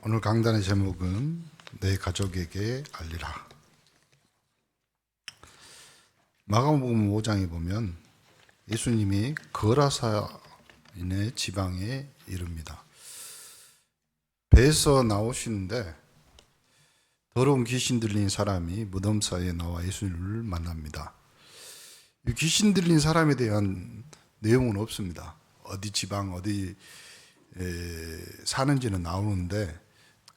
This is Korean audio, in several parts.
오늘 강단의 제목은 내 가족에게 알리라. 마가복음 5장에 보면 예수님이 거라사인의 지방에 이릅니다. 배에서 나오시는데 더러운 귀신 들린 사람이 무덤 사이에 나와 예수님을 만납니다. 이 귀신 들린 사람에 대한 내용은 없습니다. 어디 지방 어디 사는지는 나오는데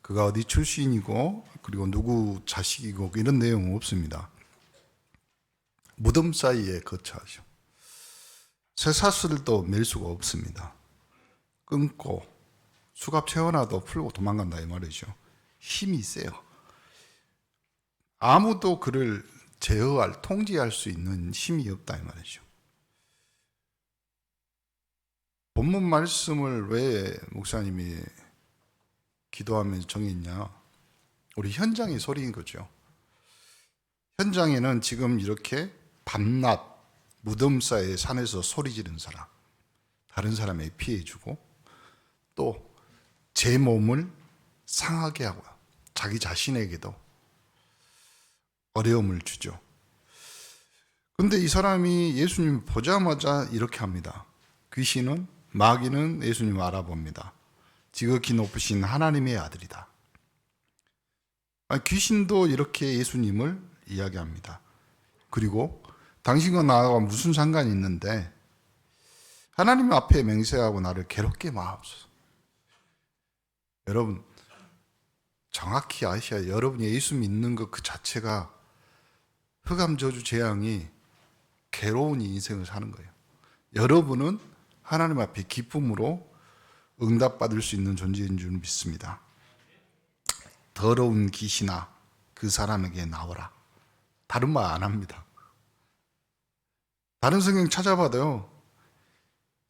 그가 어디 출신이고 그리고 누구 자식이고 이런 내용은 없습니다. 무덤 사이에 거처하죠. 쇠사슬도 맬 수가 없습니다. 끊고 수갑 채워놔도 풀고 도망간다 이 말이죠. 힘이 세요. 아무도 그를 제어할, 통제할 수 있는 힘이 없다 이 말이죠. 본문 말씀을 왜 목사님이 기도하면서 정했냐? 우리 현장의 소리인 거죠. 현장에는 지금 이렇게 밤낮 무덤 사이에 산에서 소리 지르는 사람, 다른 사람에게 피해주고 또 제 몸을 상하게 하고 자기 자신에게도 어려움을 주죠. 그런데 이 사람이 예수님 보자마자 이렇게 합니다. 귀신은, 마귀는 예수님을 알아봅니다. 지극히 높으신 하나님의 아들이다. 귀신도 이렇게 예수님을 이야기합니다. 그리고 당신과 나와 무슨 상관이 있는데 하나님 앞에 맹세하고 나를 괴롭게 마옵소서. 여러분 정확히 아셔야 여러분이 예수 믿는 것 그 자체가 흑암 저주 재앙이 괴로운 인생을 사는 거예요. 여러분은 하나님 앞에 기쁨으로 응답받을 수 있는 존재인 줄 믿습니다. 더러운 귀신아 그 사람에게 나오라. 다른 말 안 합니다. 다른 성경 찾아봐도요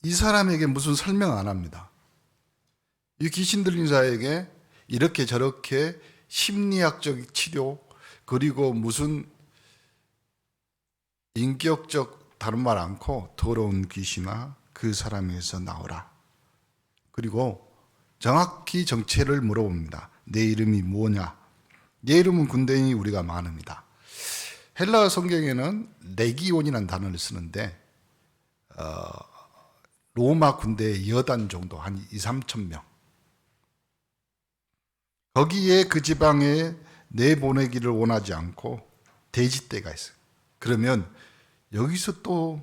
이 사람에게 무슨 설명 안 합니다. 이 귀신 들린 자에게 이렇게 저렇게 심리학적 치료 그리고 무슨 인격적 다른 말 않고 더러운 귀신아 그 사람에게서 나오라. 그리고 정확히 정체를 물어봅니다. 내 이름이 뭐냐? 내 이름은 군대인이 우리가 많습니다. 헬라 성경에는 레기온이라는 단어를 쓰는데 로마 군대의 여단 정도 한 2-3천 명 거기에 그 지방에 내보내기를 원하지 않고 돼지떼가 있어요. 그러면 여기서 또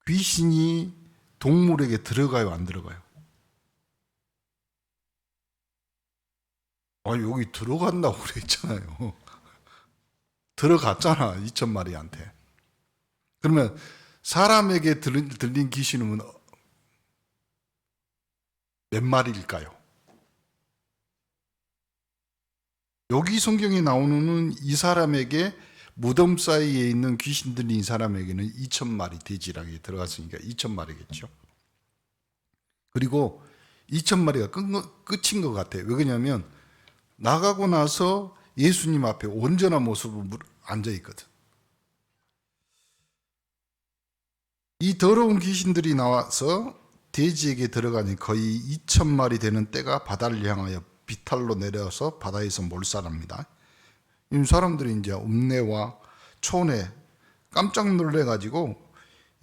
귀신이 동물에게 들어가요 안 들어가요? 여기 들어간다고 그랬잖아요. 들어갔잖아 2,000마리한테. 그러면 사람에게 들린 귀신은 몇 마리일까요? 여기 성경에 나오는 이 사람에게 무덤 사이에 있는 귀신 들린 사람에게는 2,000마리 돼지락이 들어갔으니까 2,000마리겠죠. 그리고 2,000마리가 끝인 것 같아요. 왜 그러냐면 나가고 나서 예수님 앞에 온전한 모습으로 앉아있거든. 이 더러운 귀신들이 나와서 돼지에게 들어가니 거의 2,000마리 되는 떼가 바다를 향하여 비탈로 내려서 바다에서 몰살합니다. 이 사람들이 이제 음내와 초내 깜짝 놀래가지고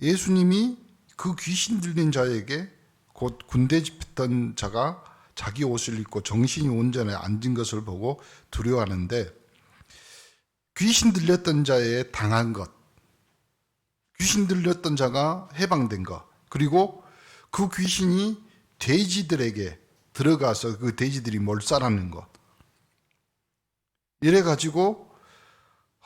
예수님이 그 귀신 들린 자에게 곧 군대 집했던 자가 자기 옷을 입고 정신이 온전히 앉은 것을 보고 두려워하는데 귀신 들렸던 자에 당한 것, 귀신 들렸던 자가 해방된 것, 그리고 그 귀신이 돼지들에게 들어가서 그 돼지들이 몰살하는 것, 이래가지고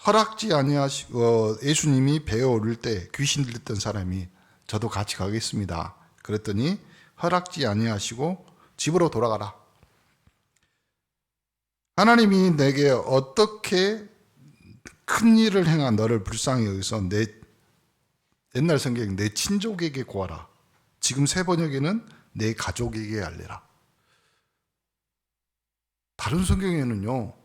허락지 아니하시고 예수님이 배에 오를 때 귀신 들렸던 사람이 저도 같이 가겠습니다. 그랬더니 허락지 아니하시고 집으로 돌아가라. 하나님이 내게 어떻게 큰 일을 행한 너를 불쌍히 여기서 옛날 성경에 내 친족에게 구하라. 지금 새 번역에는 내 가족에게 알리라. 다른 성경에는요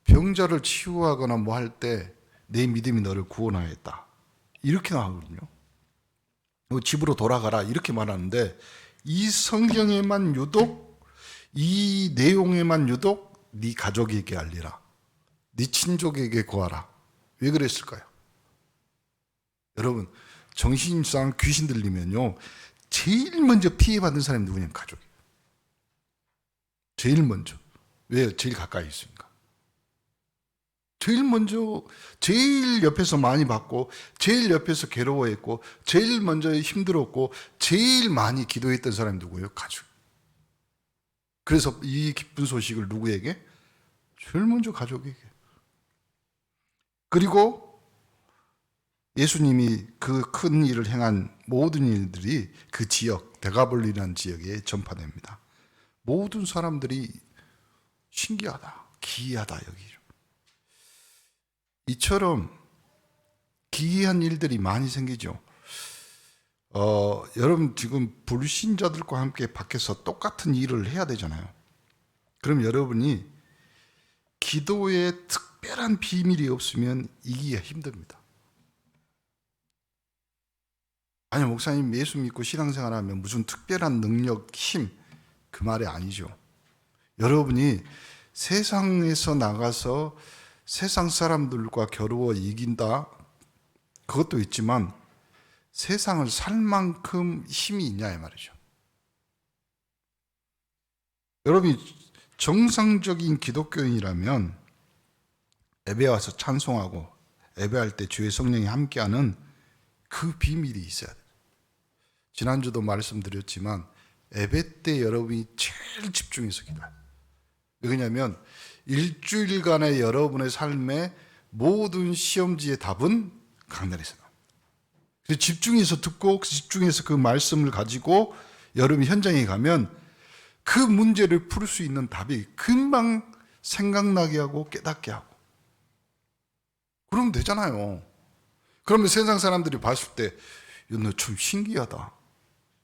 병자를 치유하거나 뭐 할 때 내 믿음이 너를 구원하였다 이렇게 나오거든요. 집으로 돌아가라 이렇게 말하는데 이 성경에만 유독 이 내용에만 유독 네 가족에게 알리라, 네 친족에게 고하라. 왜 그랬을까요? 여러분, 정신상 귀신 들리면요, 제일 먼저 피해받는 사람이 누구냐면 가족이에요. 제일 먼저. 왜요? 제일 가까이 있으니까. 제일 먼저, 제일 옆에서 많이 받고, 제일 옆에서 괴로워했고, 제일 먼저 힘들었고, 제일 많이 기도했던 사람이 누구예요? 가족. 그래서 이 기쁜 소식을 누구에게? 제일 먼저 가족에게. 그리고 예수님이 그 큰 일을 행한 모든 일들이 그 지역, 데가볼리라는 지역에 전파됩니다. 모든 사람들이 신기하다, 기이하다 여기죠. 이처럼 기이한 일들이 많이 생기죠. 여러분 지금 불신자들과 함께 밖에서 똑같은 일을 해야 되잖아요. 그럼 여러분이 기도에 특별한 비밀이 없으면 이기기가 힘듭니다. 아니, 목사님 예수 믿고 신앙생활하면 무슨 특별한 능력, 힘, 그 말이 아니죠. 여러분이 세상에서 나가서 세상 사람들과 겨루어 이긴다, 그것도 있지만 세상을 살 만큼 힘이 있냐 이 말이죠. 여러분이 정상적인 기독교인이라면 예배 와서 찬송하고 예배할 때 주의 성령이 함께하는 그 비밀이 있어야 돼요. 지난주도 말씀드렸지만 예배 때 여러분이 제일 집중해서 기도해요. 왜냐하면 일주일간의 여러분의 삶의 모든 시험지의 답은 강단에서 나와요. 그래서 집중해서 듣고 집중해서 그 말씀을 가지고 여러분이 현장에 가면 그 문제를 풀 수 있는 답이 금방 생각나게 하고 깨닫게 하고 그러면 되잖아요. 그러면 세상 사람들이 봤을 때 너 좀 신기하다,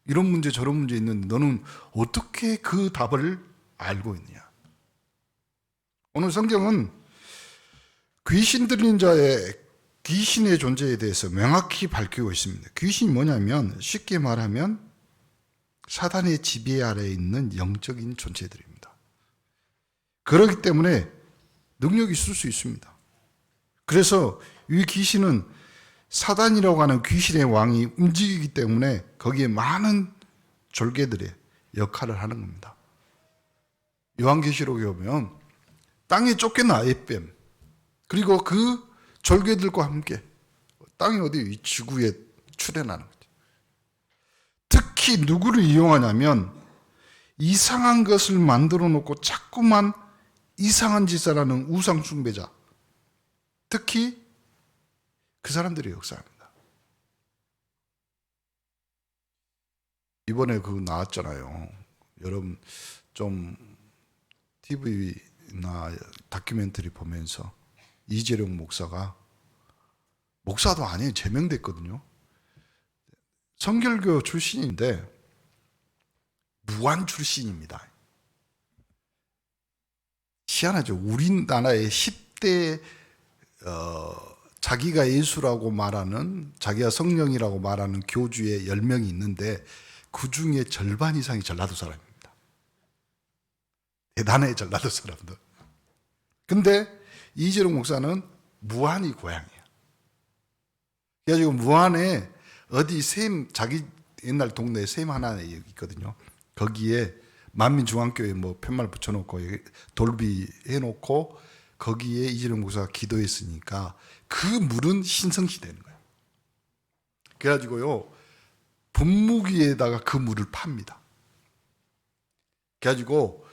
이런 문제 저런 문제 있는데 너는 어떻게 그 답을 알고 있느냐. 오늘 성경은 귀신 들린 자의 귀신의 존재에 대해서 명확히 밝히고 있습니다. 귀신이 뭐냐면 쉽게 말하면 사단의 지배 아래에 있는 영적인 존재들입니다. 그렇기 때문에 능력이 있을 수 있습니다. 그래서 이 귀신은 사단이라고 하는 귀신의 왕이 움직이기 때문에 거기에 많은 졸개들의 역할을 하는 겁니다. 요한계시록에 보면 땅에 쫓겨나 에뱀, 그리고 그 졸개들과 함께 땅이 어디 지구에 출현하는 거죠. 특히 누구를 이용하냐면 이상한 것을 만들어 놓고 자꾸만 이상한 짓을 하는 우상 숭배자, 특히 그 사람들이 역사합니다. 이번에 그거 나왔잖아요. 여러분 좀 TV나 다큐멘터리 보면서 이재룡 목사가, 목사도 아니에요, 제명됐거든요. 성결교 출신인데 무한 출신입니다. 희한하죠. 우리나라의 10대 자기가 예수라고 말하는, 자기가 성령이라고 말하는 교주에 10명이 있는데 그 중에 절반 이상이 전라도 사람입니다. 대단해, 전라도 사람들. 근데 이재룡 목사는 무안이 고향이에요. 그래가지고 무안에 어디 자기 옛날 동네에 샘 하나 있거든요. 거기에 만민중앙교회 뭐 편말 붙여놓고 돌비 해놓고 거기에 이재룡 목사가 기도했으니까 그 물은 신성시 되는 거예요. 그래가지고요, 분무기에다가 그 물을 팝니다. 그래가지고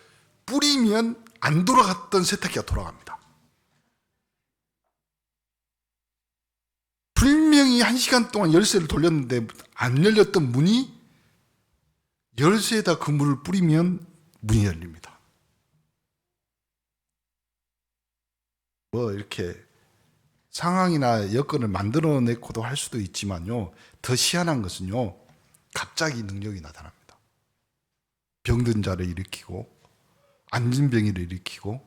뿌리면 안 돌아갔던 세탁기가 돌아갑니다. 분명히 1시간 동안 열쇠를 돌렸는데 안 열렸던 문이 열쇠에다 그 물을 뿌리면 문이 열립니다. 뭐 이렇게 상황이나 여건을 만들어내고도 할 수도 있지만요, 더 희한한 것은요, 갑자기 능력이 나타납니다. 병든 자를 일으키고 안진병이를 일으키고.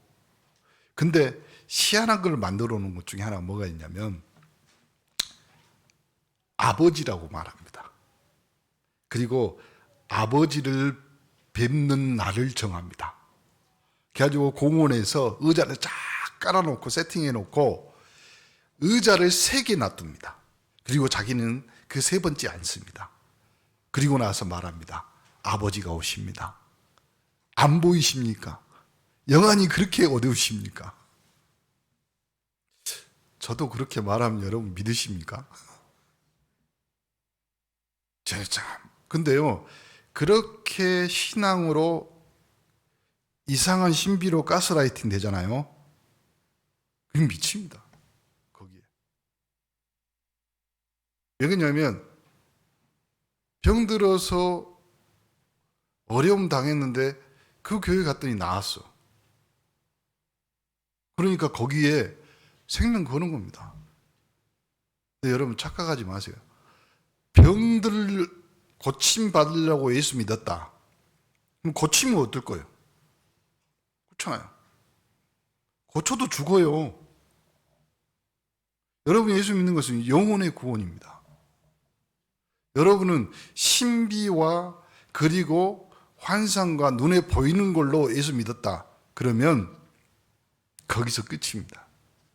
근데 희한한 걸 만들어 놓은 것 중에 하나가 뭐가 있냐면 아버지라고 말합니다. 그리고 아버지를 뵙는 날을 정합니다. 그래가지고 공원에서 의자를 쫙 깔아놓고 세팅해놓고 의자를 3개 놔둡니다. 그리고 자기는 그 3번째 앉습니다. 그리고 나서 말합니다. 아버지가 오십니다. 안 보이십니까? 영안이 그렇게 어두우십니까? 저도 그렇게 말하면 여러분 믿으십니까? 참. 근데요, 그렇게 신앙으로 이상한 신비로 가스라이팅 되잖아요. 그럼 미칩니다. 거기에. 왜 그러냐면 병들어서 어려움 당했는데 그 교회 갔더니 나았어. 그러니까 거기에 생명 거는 겁니다. 근데 여러분 착각하지 마세요. 병들 고침 받으려고 예수 믿었다. 그럼 고치면 어떨 거예요? 그렇잖아요. 고쳐도 죽어요. 여러분이 예수 믿는 것은 영혼의 구원입니다. 여러분은 신비와 그리고 환상과 눈에 보이는 걸로 예수 믿었다. 그러면 거기서 끝입니다.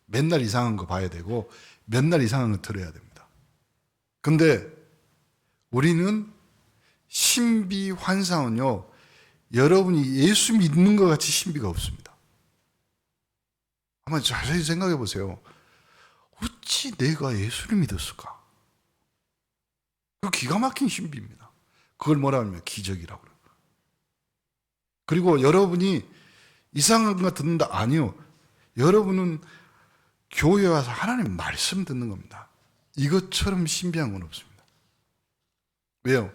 맨날 이상한 거 봐야 되고 맨날 이상한 거 들어야 됩니다. 근데 우리는 신비 환상은요, 여러분이 예수 믿는 것 같이 신비가 없습니다. 한번 자세히 생각해 보세요. 어찌 내가 예수를 믿었을까? 그 기가 막힌 신비입니다. 그걸 뭐라 하면 기적이라고 그래요. 그리고 여러분이 이상한 거 듣는다? 아니요. 여러분은 교회 와서 하나님 말씀 듣는 겁니다. 이것처럼 신비한 건 없습니다. 왜요?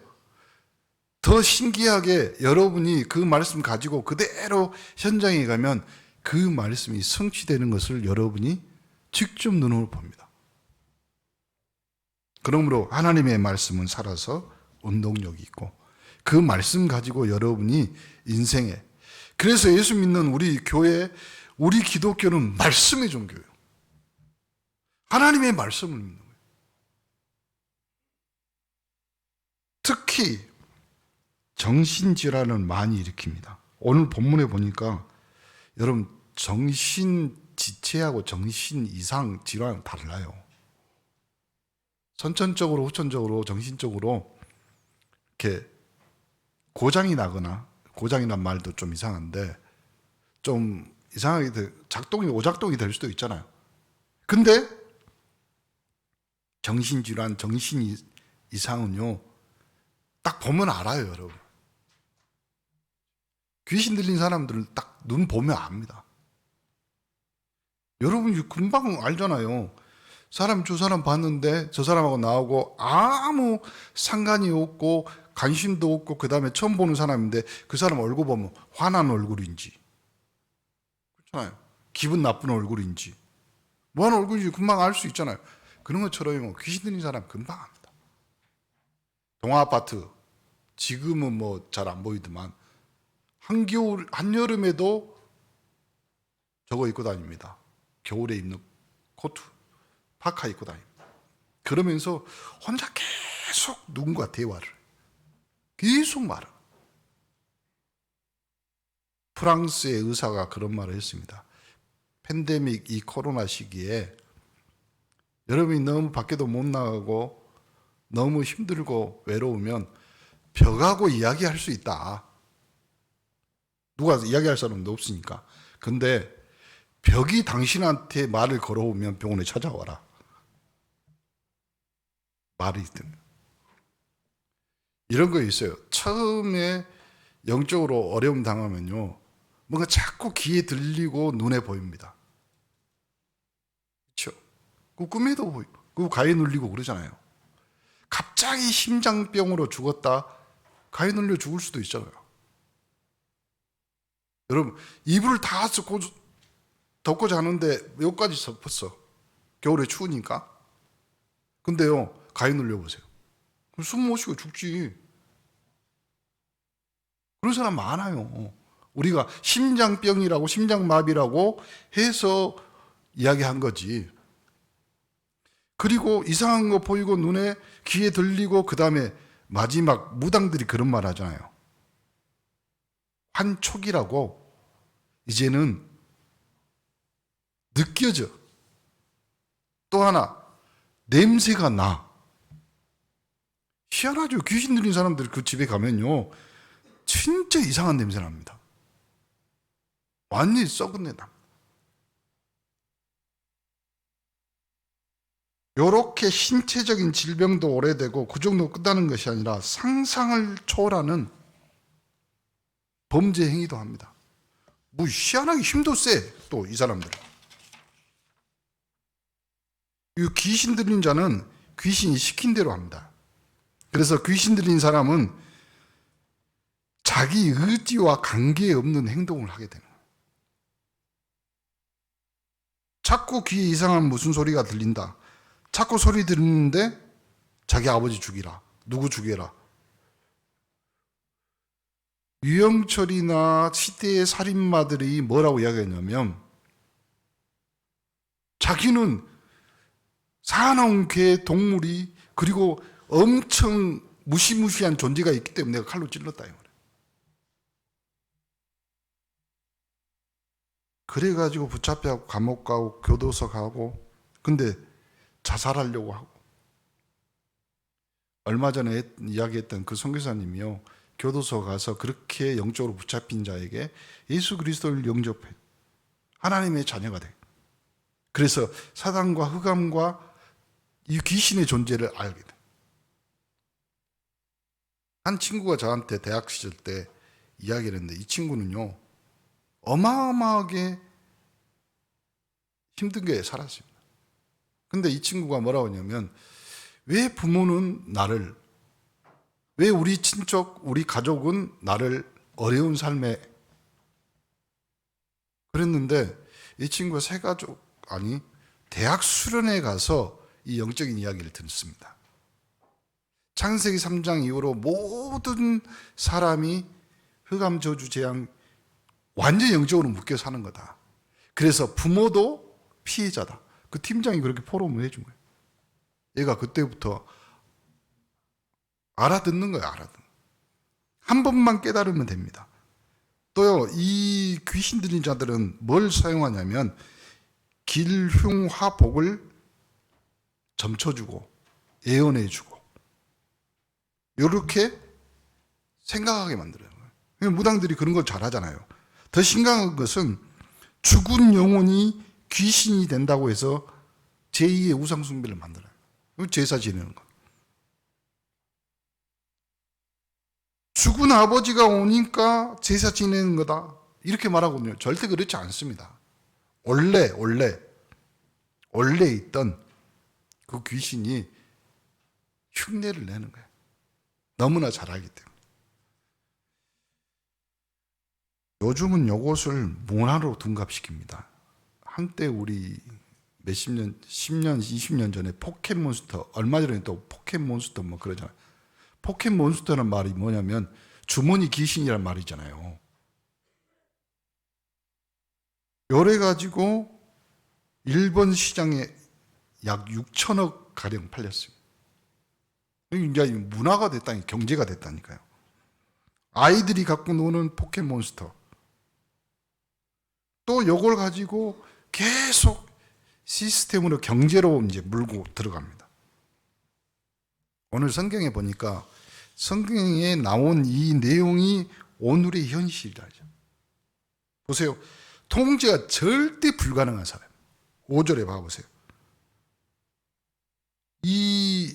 더 신기하게 여러분이 그 말씀 가지고 그대로 현장에 가면 그 말씀이 성취되는 것을 여러분이 직접 눈으로 봅니다. 그러므로 하나님의 말씀은 살아서 운동력이 있고 그 말씀 가지고 여러분이 인생에, 그래서 예수 믿는 우리 교회, 우리 기독교는 말씀의 종교예요. 하나님의 말씀을 믿는 거예요. 특히 정신질환을 많이 일으킵니다. 오늘 본문에 보니까 여러분 정신지체하고 정신이상 질환은 달라요. 선천적으로 후천적으로 정신적으로 이렇게 고장이 나거나, 고장이란 말도 좀 이상한데 좀 이상하게 오작동이 될 수도 있잖아요. 근데 정신질환, 정신이상은요 딱 보면 알아요. 여러분 귀신 들린 사람들은 딱 눈 보면 압니다. 여러분 금방 알잖아요. 저 사람 봤는데 저 사람하고 나하고 아무 상관이 없고 관심도 없고 그 다음에 처음 보는 사람인데 그 사람 얼굴 보면 화난 얼굴인지, 그렇잖아요. 기분 나쁜 얼굴인지 뭐하는 얼굴인지 금방 알 수 있잖아요. 그런 것처럼 귀신 들린 사람 금방 압니다. 동아 아파트 지금은 뭐 잘 안 보이더만 한여름에도 저거 입고 다닙니다. 겨울에 입는 코트, 파카 입고 다닙니다. 그러면서 혼자 계속 누군가 대화를, 계속 말을. 프랑스의 의사가 그런 말을 했습니다. 팬데믹 이 코로나 시기에 여러분이 너무 밖에도 못 나가고 너무 힘들고 외로우면 벽하고 이야기할 수 있다. 누가 이야기할 사람도 없으니까. 근데 벽이 당신한테 말을 걸어오면 병원에 찾아와라. 말이 있든. 이런 거 있어요. 처음에 영적으로 어려움 당하면요, 뭔가 자꾸 귀에 들리고 눈에 보입니다. 그렇죠? 그 꿈에도 보이고, 그 가위 눌리고 그러잖아요. 갑자기 심장병으로 죽었다, 가위 눌려 죽을 수도 있잖아요. 여러분 이불을 다 덮고 자는데 여기까지 덮었어. 겨울에 추우니까. 근데요 가위 눌려보세요. 그럼 숨 못 쉬고 죽지. 그런 사람 많아요. 우리가 심장병이라고 심장마비라고 해서 이야기한 거지. 그리고 이상한 거 보이고 눈에 귀에 들리고 그 다음에 마지막 무당들이 그런 말 하잖아요. 환촉이라고 이제는 느껴져. 또 하나, 냄새가 나. 희한하죠. 귀신 들린 사람들 그 집에 가면요, 진짜 이상한 냄새 납니다. 완전히 썩은 냄새 납니다. 요렇게 신체적인 질병도 오래되고 그 정도 끝나는 것이 아니라 상상을 초월하는 범죄 행위도 합니다. 뭐 희한하게 힘도 세. 또 이 사람들. 이 귀신 들린 자는 귀신이 시킨 대로 합니다. 그래서 귀신 들린 사람은 자기 의지와 관계 없는 행동을 하게 되는 거예요. 자꾸 귀에 이상한 무슨 소리가 들린다. 자꾸 소리 들리는데 자기 아버지 죽이라. 누구 죽여라. 유영철이나 시대의 살인마들이 뭐라고 이야기했냐면, 자기는 사나운 개 동물이 그리고 엄청 무시무시한 존재가 있기 때문에 내가 칼로 찔렀다. 그래가지고 붙잡혀 감옥 가고 교도소 가고, 근데 자살하려고 하고. 얼마 전에 이야기했던 그 선교사님이요, 교도소 가서 그렇게 영적으로 붙잡힌 자에게 예수 그리스도를 영접해 하나님의 자녀가 돼. 그래서 사단과 흑암과 이 귀신의 존재를 알게 돼. 한 친구가 저한테 대학 시절 때 이야기를 했는데, 이 친구는요, 어마어마하게 힘든 게 살았습니다. 근데 이 친구가 뭐라고 하냐면, 왜 부모는 나를, 왜 우리 친척, 우리 가족은 나를 어려운 삶에, 그랬는데 이 친구가 대학 수련회 가서 이 영적인 이야기를 듣습니다. 창세기 3장 이후로 모든 사람이 흑암 저주 재앙 완전히 영적으로 묶여 사는 거다. 그래서 부모도 피해자다. 그 팀장이 그렇게 포럼을 해준 거예요. 얘가 그때부터 알아듣는 거예요. 한 번만 깨달으면 됩니다. 또요, 이 귀신 들린 자들은 뭘 사용하냐면 길흉화복을 점쳐주고 예언해주고 이렇게 생각하게 만들어요. 무당들이 그런 걸 잘하잖아요. 더 심각한 것은 죽은 영혼이 귀신이 된다고 해서 제2의 우상숭배를 만들어요. 제사 지내는 거. 죽은 아버지가 오니까 제사 지내는 거다. 이렇게 말하거든요. 절대 그렇지 않습니다. 원래 있던 그 귀신이 흉내를 내는 거예요. 너무나 잘 알기 때문에. 요즘은 이것을 문화로 둔갑시킵니다. 한때 우리 몇십 년, 10년, 20년 전에 포켓몬스터, 얼마 전에 또 포켓몬스터 뭐 그러잖아요. 포켓몬스터는 말이 뭐냐면 주머니 귀신이란 말이잖아요. 요래 가지고 일본 시장에 약 6천억 가량 팔렸습니다. 이제 문화가 됐다니, 경제가 됐다니까요. 아이들이 갖고 노는 포켓몬스터. 또 요걸 가지고 계속 시스템으로 경제로 이제 물고 들어갑니다. 오늘 성경에 보니까 성경에 나온 이 내용이 오늘의 현실이라죠. 보세요. 통제가 절대 불가능한 사람. 5절에 봐보세요. 이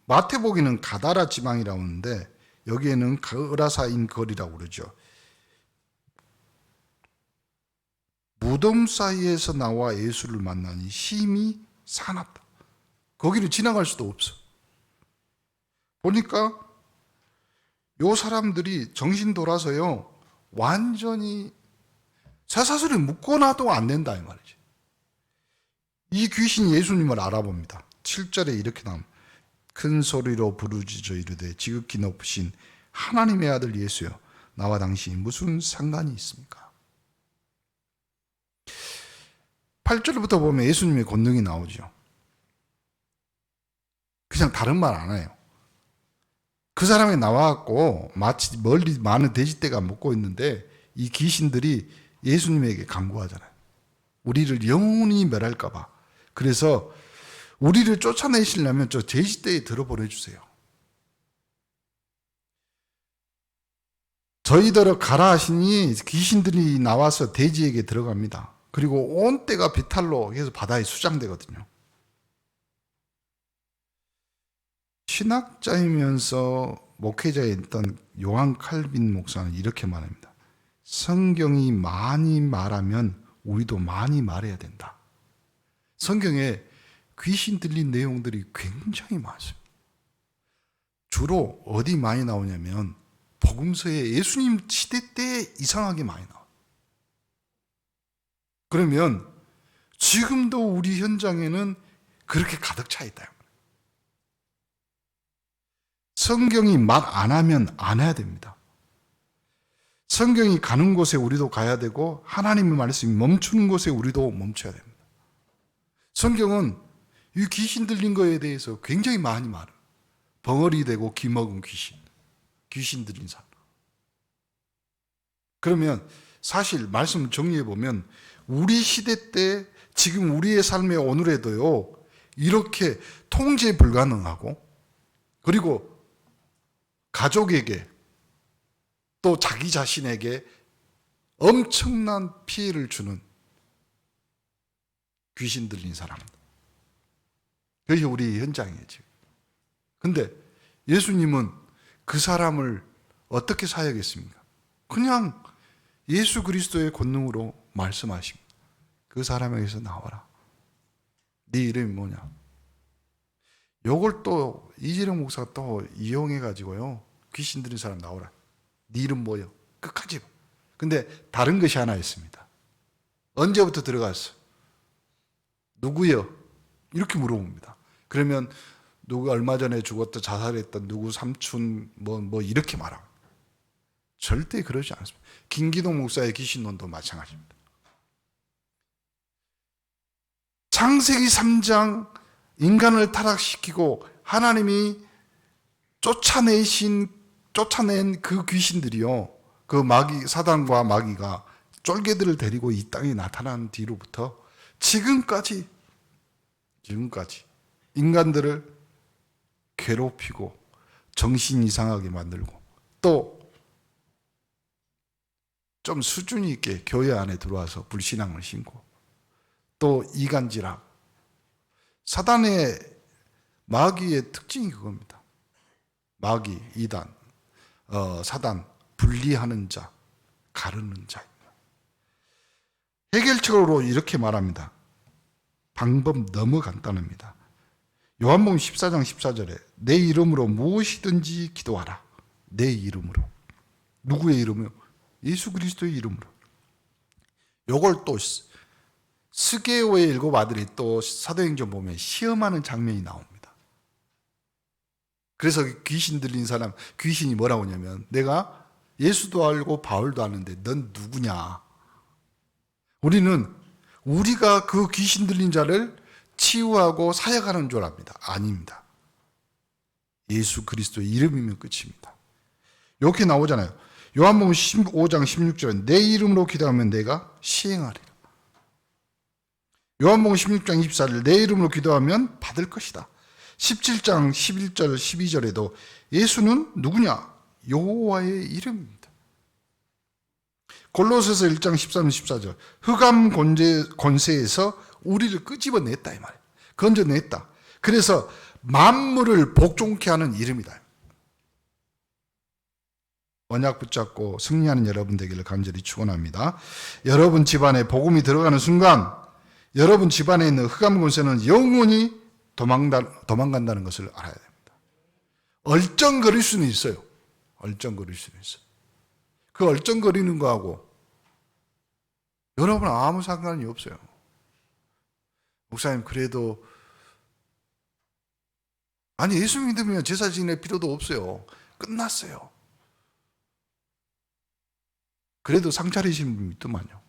마태복에는 가다라 지방이라고 하는데 여기에는 거라사인 거리라고 그러죠. 무덤 사이에서 나와 예수를 만나니 힘이 사납다. 거기를 지나갈 수도 없어. 보니까 요 사람들이 정신 돌아서요, 완전히 쇠사슬을 묶어놔도 안 된다 이 말이지. 이 귀신이 예수님을 알아봅니다. 7절에 이렇게 나옵니다. 큰 소리로 부르짖어 이르되 지극히 높으신 하나님의 아들 예수여, 나와 당신이 무슨 상관이 있습니까? 8절부터 보면 예수님의 권능이 나오죠. 그냥 다른 말 안 해요. 그 사람이 나와갖고 마치 멀리 많은 돼지떼가 먹고 있는데 이 귀신들이 예수님에게 간구하잖아요. 우리를 영원히 멸할까 봐. 그래서 우리를 쫓아내시려면 저 제시대에 들어보내주세요. 저희더러 가라 하시니 귀신들이 나와서 대지에게 들어갑니다. 그리고 온 떼가 비탈로 해서 바다에 수장되거든요. 신학자이면서 목회자였던 요한 칼빈 목사는 이렇게 말합니다. 성경이 많이 말하면 우리도 많이 말해야 된다. 성경에 귀신 들린 내용들이 굉장히 많습니다. 주로 어디 많이 나오냐면 복음서에 예수님 시대 때 이상하게 많이 나와요. 그러면 지금도 우리 현장에는 그렇게 가득 차 있다. 성경이 말 안 하면 안 해야 됩니다. 성경이 가는 곳에 우리도 가야 되고 하나님의 말씀이 멈추는 곳에 우리도 멈춰야 됩니다. 성경은 이 귀신 들린 거에 대해서 굉장히 많이 말해요. 벙어리 되고 기먹은 귀신 들린 사람. 그러면 사실 말씀을 정리해 보면 우리 시대 때 지금 우리의 삶의 오늘에도요 이렇게 통제 불가능하고 그리고 가족에게 또 자기 자신에게 엄청난 피해를 주는 귀신 들린 사람. 그게 우리 현장이에요 지금. 근데 예수님은 그 사람을 어떻게 사역했습니까? 그냥 예수 그리스도의 권능으로 말씀하십니다. 그 사람에게서 나와라. 네 이름이 뭐냐? 요걸 또 이재령 목사가 또 이용해가지고요. 귀신 들린 사람 나오라. 네 이름 뭐요? 끝까지. 근데 다른 것이 하나 있습니다. 언제부터 들어갔어? 누구요? 이렇게 물어봅니다. 그러면 누구 얼마 전에 죽었다 자살했던 누구 삼촌 뭐 이렇게 말합니다. 절대 그러지 않습니다. 김기동 목사의 귀신론도 마찬가지입니다. 창세기 3장 인간을 타락시키고 하나님이 쫓아낸 그 귀신들이요. 그 사단과 마귀가 쫄개들을 데리고 이 땅에 나타난 뒤로부터 지금까지 인간들을 괴롭히고 정신 이상하게 만들고 또 좀 수준 있게 교회 안에 들어와서 불신앙을 심고 또 이간질하고 사단의 마귀의 특징이 그겁니다. 마귀, 이단, 사단, 분리하는 자, 가르는 자. 해결책으로 이렇게 말합니다. 방법 너무 간단합니다. 요한복음 14장 14절에 내 이름으로 무엇이든지 기도하라. 내 이름으로. 누구의 이름이요? 예수 그리스도의 이름으로. 요걸 또 스게오의 7 아들이 또 사도행전 보면 시험하는 장면이 나옵니다. 그래서 귀신 들린 사람, 귀신이 뭐라고 하냐면 내가 예수도 알고 바울도 아는데 넌 누구냐? 우리가 그 귀신 들린 자를 치유하고 사역하는 줄 압니다. 아닙니다. 예수 그리스도의 이름이면 끝입니다. 이렇게 나오잖아요. 요한복음 15장 16절에 내 이름으로 기도하면 내가 시행하리라. 요한복음 16장 24절 내 이름으로 기도하면 받을 것이다. 17장 11절 12절에도 예수는 누구냐? 여호와의 이름입니다. 골로새서 1장 13, 14절 흑암 권세에서 우리를 끄집어냈다 이 말이에요. 건져냈다. 그래서 만물을 복종케 하는 이름이다. 언약 붙잡고 승리하는 여러분 되기를 간절히 축원합니다. 여러분 집안에 복음이 들어가는 순간 여러분 집안에 있는 흑암 권세는 영원히 도망간다는 것을 알아야 됩니다. 얼쩡거릴 수는 있어요. 얼쩡거릴 수는 있어요. 그 얼쩡거리는 거하고 여러분 아무 상관이 없어요. 목사님 그래도 아니 예수 믿으면 제사 지낼 필요도 없어요. 끝났어요. 그래도 상 차리신 분 있더만요.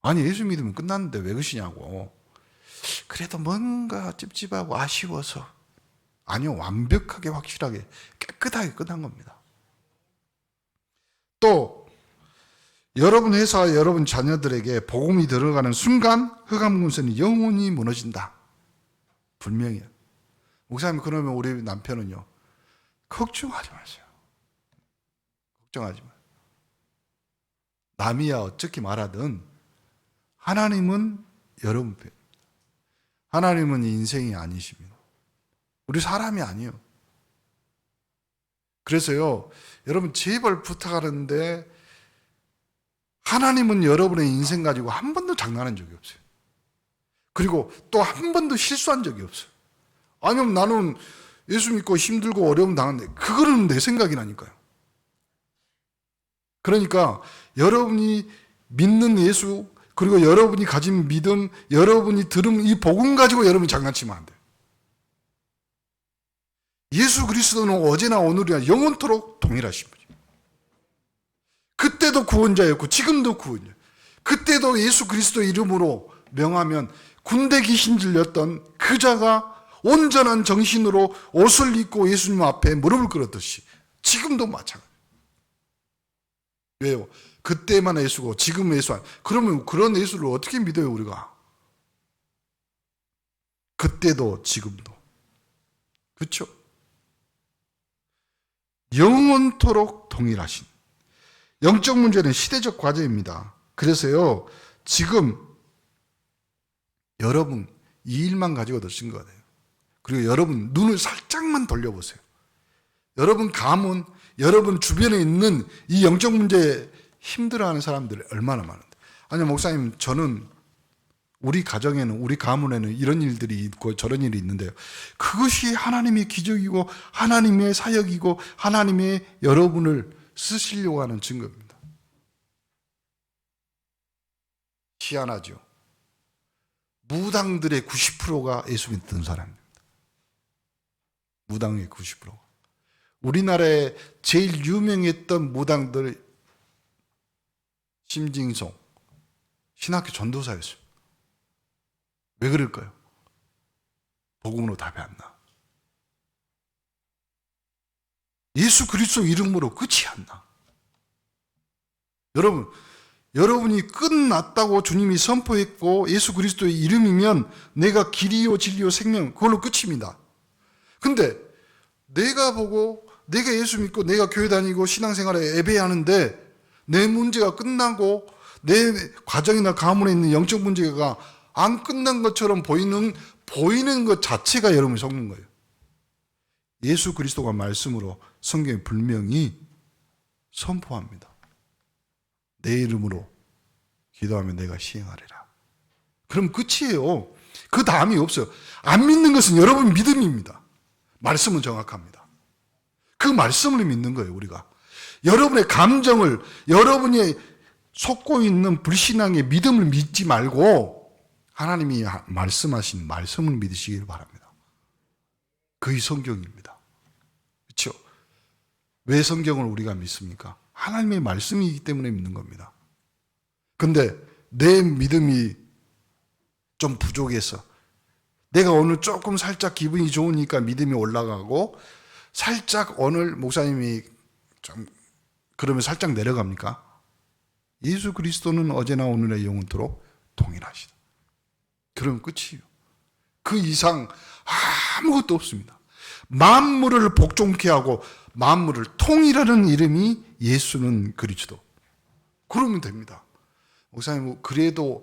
아니 예수 믿으면 끝났는데 왜 그러시냐고. 그래도 뭔가 찝찝하고 아쉬워서. 아니요, 완벽하게 확실하게 깨끗하게 끝난 겁니다. 또 여러분 회사와 여러분 자녀들에게 복음이 들어가는 순간 흑암군선이 영원히 무너진다. 분명해요. 목사님, 그러면 우리 남편은요? 걱정하지 마세요. 걱정하지 마세요. 남이야 어떻게 말하든 하나님은 여러분 편. 하나님은 인생이 아니십니다. 우리 사람이 아니에요. 그래서요, 여러분 제발 부탁하는데 하나님은 여러분의 인생 가지고 한 번도 장난한 적이 없어요. 그리고 또 한 번도 실수한 적이 없어요. 아니면 나는 예수 믿고 힘들고 어려움 당하는데 그거는 내 생각이라니까요. 그러니까 여러분이 믿는 예수, 그리고 여러분이 가진 믿음, 여러분이 들은 이 복음 가지고 여러분이 장난치면 안 돼요. 예수 그리스도는 어제나 오늘이나 영원토록 동일하신 분이에요. 그때도 구원자였고 지금도 구원이에요. 그때도 예수 그리스도 이름으로 명하면 군대 귀신 들렸던 그 자가 온전한 정신으로 옷을 입고 예수님 앞에 무릎을 꿇었듯이 지금도 마찬가지예요. 왜요? 그때만 예수고 지금 예수 안. 그러면 그런 예수를 어떻게 믿어요 우리가? 그때도 지금도. 그렇죠? 영원토록 동일하신. 영적 문제는 시대적 과제입니다. 그래서요, 지금 여러분 이 일만 가지고도 쓴 거예요. 그리고 여러분 눈을 살짝만 돌려보세요. 여러분 가문, 여러분 주변에 있는 이 영적 문제에 힘들어하는 사람들이 얼마나 많은데. 아니 목사님, 저는 우리 가정에는, 우리 가문에는 이런 일들이 있고 저런 일이 있는데요. 그것이 하나님의 기적이고 하나님의 사역이고 하나님의 여러분을 쓰시려고 하는 증거입니다. 희한하죠. 무당들의 90%가 예수 믿던 사람입니다. 무당의 90%가. 우리나라에 제일 유명했던 무당들, 심징송 신학교 전도사였어요. 왜 그럴까요? 복음으로 답이 안 나. 예수 그리스도 이름으로 끝이 안 나. 여러분이 끝났다고 주님이 선포했고 예수 그리스도의 이름이면 내가 길이요 진리요 생명, 그걸로 끝입니다. 근데 내가 보고 내가 예수 믿고 내가 교회 다니고 신앙생활에 예배하는데 내 문제가 끝나고 내 가정이나 가문에 있는 영적 문제가 안 끝난 것처럼 보이는 것 자체가 여러분이 속는 거예요. 예수 그리스도가 말씀으로 성경에 분명히 선포합니다. 내 이름으로 기도하면 내가 시행하리라. 그럼 끝이에요. 그 다음이 없어요. 안 믿는 것은 여러분 믿음입니다. 말씀은 정확합니다. 그 말씀을 믿는 거예요, 우리가. 여러분의 감정을, 여러분이 속고 있는 불신앙의 믿음을 믿지 말고 하나님이 말씀하신 말씀을 믿으시길 바랍니다. 그게 성경입니다. 그렇죠? 왜 성경을 우리가 믿습니까? 하나님의 말씀이기 때문에 믿는 겁니다. 근데 내 믿음이 좀 부족해서 내가 오늘 조금 살짝 기분이 좋으니까 믿음이 올라가고 살짝 오늘 목사님이 좀 그러면 살짝 내려갑니까? 예수 그리스도는 어제나 오늘의 영원토록 동일하시다. 그럼 끝이에요. 그 이상 아무것도 없습니다. 만물을 복종케 하고 만물을 통일하는 이름이 예수는 그리스도. 그러면 됩니다. 목사님, 그래도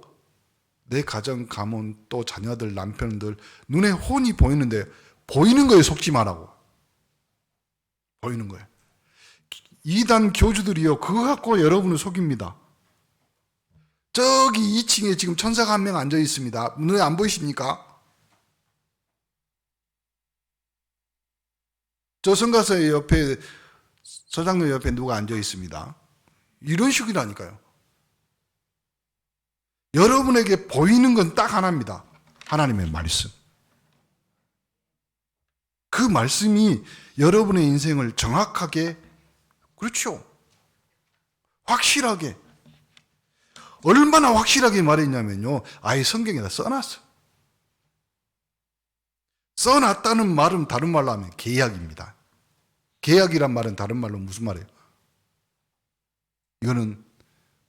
내 가정, 가문, 또 자녀들, 남편들 눈에 혼이 보이는데 보이는 거에 속지 말라고. 보이는 거예요. 이단 교주들이요, 그거 갖고 여러분을 속입니다. 저기 2층에 지금 천사가 한 명 앉아 있습니다. 눈에 안 보이십니까? 저 성가서의 옆에, 서장로 옆에 누가 앉아 있습니다. 이런 식이라니까요. 여러분에게 보이는 건 딱 하나입니다. 하나님의 말씀. 그 말씀이 여러분의 인생을 정확하게, 그렇죠, 확실하게, 얼마나 확실하게 말했냐면요, 아예 성경에다 써놨어. 써놨다는 말은 다른 말로 하면 계약입니다. 계약이란 말은 다른 말로 무슨 말이에요? 이거는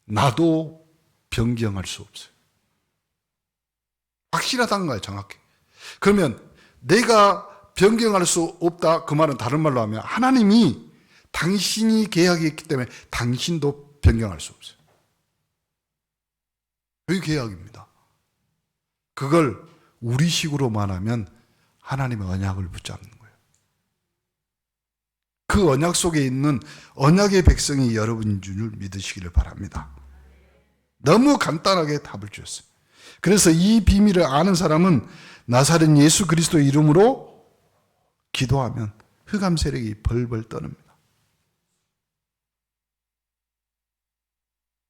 나도 변경할 수 없어요. 확실하다는 거예요, 정확히. 그러면 내가 변경할 수 없다, 그 말은 다른 말로 하면 하나님이 당신이 계약했기 때문에 당신도 변경할 수 없어요. 그게 계약입니다. 그걸 우리식으로만 하면 하나님의 언약을 붙잡는 거예요. 그 언약 속에 있는 언약의 백성이 여러분인 줄 믿으시기를 바랍니다. 너무 간단하게 답을 주셨어요. 그래서 이 비밀을 아는 사람은 나사렛 예수 그리스도 이름으로 기도하면 흑암 세력이 벌벌 떠납니다.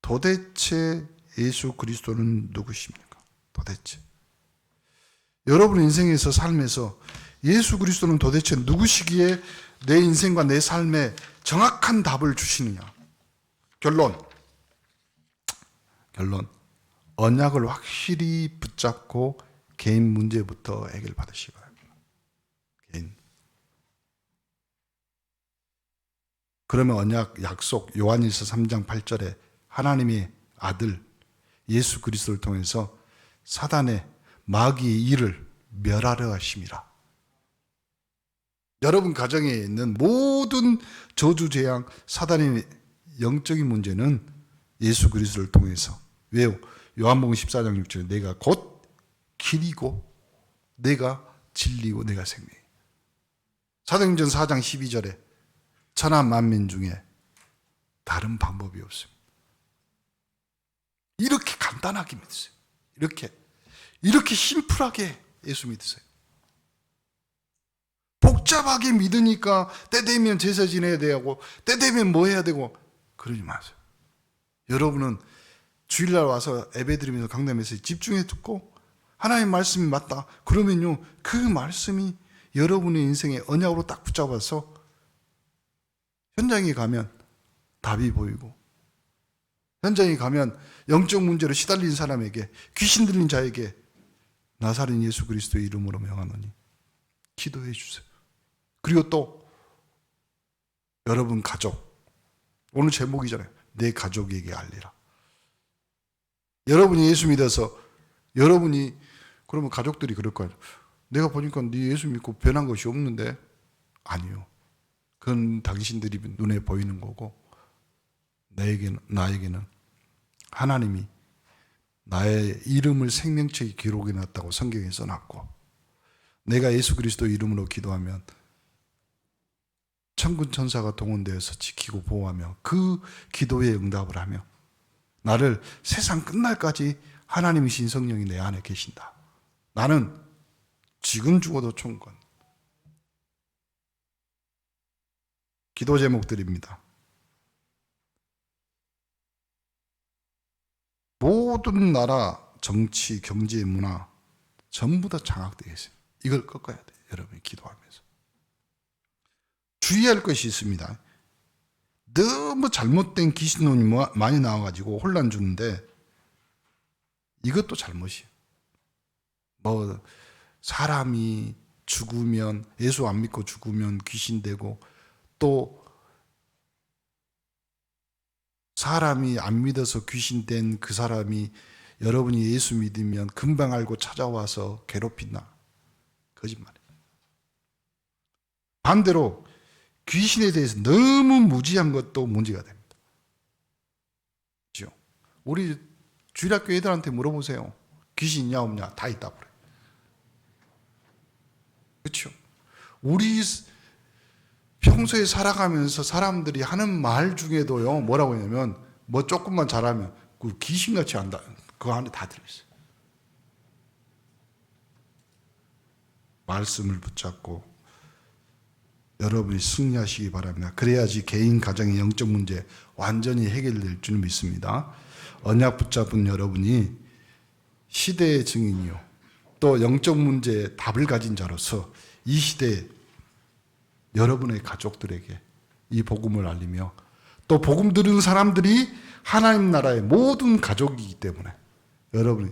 도대체 예수 그리스도는 누구십니까? 도대체 여러분 인생에서 삶에서 예수 그리스도는 도대체 누구시기에 내 인생과 내 삶에 정확한 답을 주시느냐? 결론 언약을 확실히 붙잡고 개인 문제부터 해결받으시기 바랍니다. 개인. 그러면 언약 약속 요한일서 3장 8절에 하나님의 아들 예수 그리스도를 통해서 사단의 마귀의 일을 멸하려 하심이라. 여러분 가정에 있는 모든 저주 재앙 사단의 영적인 문제는 예수 그리스도를 통해서. 왜요? 요한복음 14장 6절에 내가 곧 길이고 내가 진리고 내가 생명이에요. 사도행전 4장 12절에 천하 만민 중에 다른 방법이 없습니다. 이렇게 간단하게 믿으세요. 이렇게 심플하게 예수 믿으세요. 복잡하게 믿으니까 때 되면 제사 지내야 되고 때 되면 뭐 해야 되고 그러지 마세요. 여러분은 주일날 와서 예배드리면서 강단에서 집중해 듣고 하나님의 말씀이 맞다 그러면요 그 말씀이 여러분의 인생의 언약으로 딱 붙잡아서 현장에 가면 답이 보이고 현장에 가면 영적 문제로 시달린 사람에게 귀신 들린 자에게 나사렛 예수 그리스도의 이름으로 명하노니 기도해 주세요. 그리고 또 여러분 가족 오늘 제목이잖아요. 내 가족에게 알리라. 여러분이 예수 믿어서 여러분이 그러면 가족들이 그럴 거예요. 내가 보니까 네 예수 믿고 변한 것이 없는데 아니요. 그건 당신들이 눈에 보이는 거고 나에게는 하나님이 나의 이름을 생명책에 기록해 놨다고 성경에 써놨고 내가 예수 그리스도 이름으로 기도하면 천군 천사가 동원되어서 지키고 보호하며 그 기도에 응답을 하며 나를 세상 끝날까지 하나님이신 성령이 내 안에 계신다. 나는 지금 죽어도 총건. 기도 제목들입니다. 모든 나라, 정치, 경제, 문화 전부 다 장악되어 있습니다. 이걸 꺾어야 돼요. 여러분이 기도하면서. 주의할 것이 있습니다. 너무 잘못된 귀신론이 많이 나와가지고 혼란 주는데 이것도 잘못이에요. 뭐 사람이 죽으면 예수 안 믿고 죽으면 귀신 되고 또 사람이 안 믿어서 귀신 된 그 사람이 여러분이 예수 믿으면 금방 알고 찾아와서 괴롭힌다. 거짓말이에요. 반대로 귀신에 대해서 너무 무지한 것도 문제가 됩니다. 그렇죠? 우리 주일학교 애들한테 물어보세요. 귀신 있냐 없냐? 다 있다고 그래요. 그렇죠? 우리 평소에 살아가면서 사람들이 하는 말 중에도요, 뭐라고 하냐면, 뭐 조금만 잘하면, 그 귀신같이 한다. 그 안에 다 들어있어요. 말씀을 붙잡고 여러분이 승리하시기 바랍니다. 그래야지 개인 가정의 영적 문제 완전히 해결될 줄 믿습니다. 언약 붙잡은 여러분이 시대의 증인이요. 또 영적 문제에 답을 가진 자로서 이 시대에 여러분의 가족들에게 이 복음을 알리며 또 복음 들은 사람들이 하나님 나라의 모든 가족이기 때문에 여러분이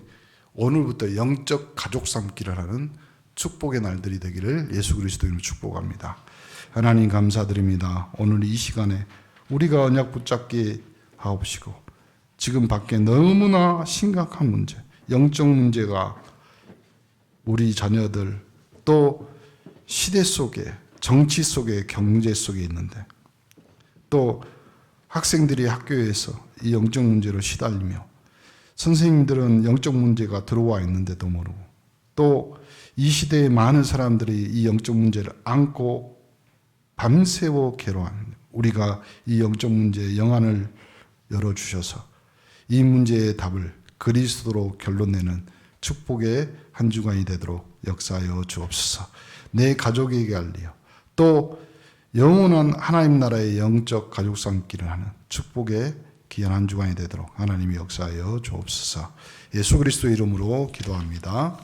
오늘부터 영적 가족 삼기를 하는 축복의 날들이 되기를 예수 그리스도 이름으로 축복합니다. 하나님 감사드립니다. 오늘 이 시간에 우리가 언약 붙잡게 하옵시고 지금 밖에 너무나 심각한 문제, 영적 문제가 우리 자녀들 또 시대 속에, 정치 속에, 경제 속에 있는데, 또 학생들이 학교에서 이 영적 문제로 시달리며, 선생님들은 영적 문제가 들어와 있는데도 모르고, 또 이 시대의 많은 사람들이 이 영적 문제를 안고 밤새워 괴로워하는데, 우리가 이 영적 문제의 영안을 열어주셔서 이 문제의 답을 그리스도로 결론내는 축복의 한 주간이 되도록 역사하여 주옵소서. 내 가족에게 알리어 또 영원한 하나님 나라의 영적 가족 삼기를 하는 축복의 귀한 한 주간이 되도록 하나님이 역사하여 주옵소서. 예수 그리스도 이름으로 기도합니다.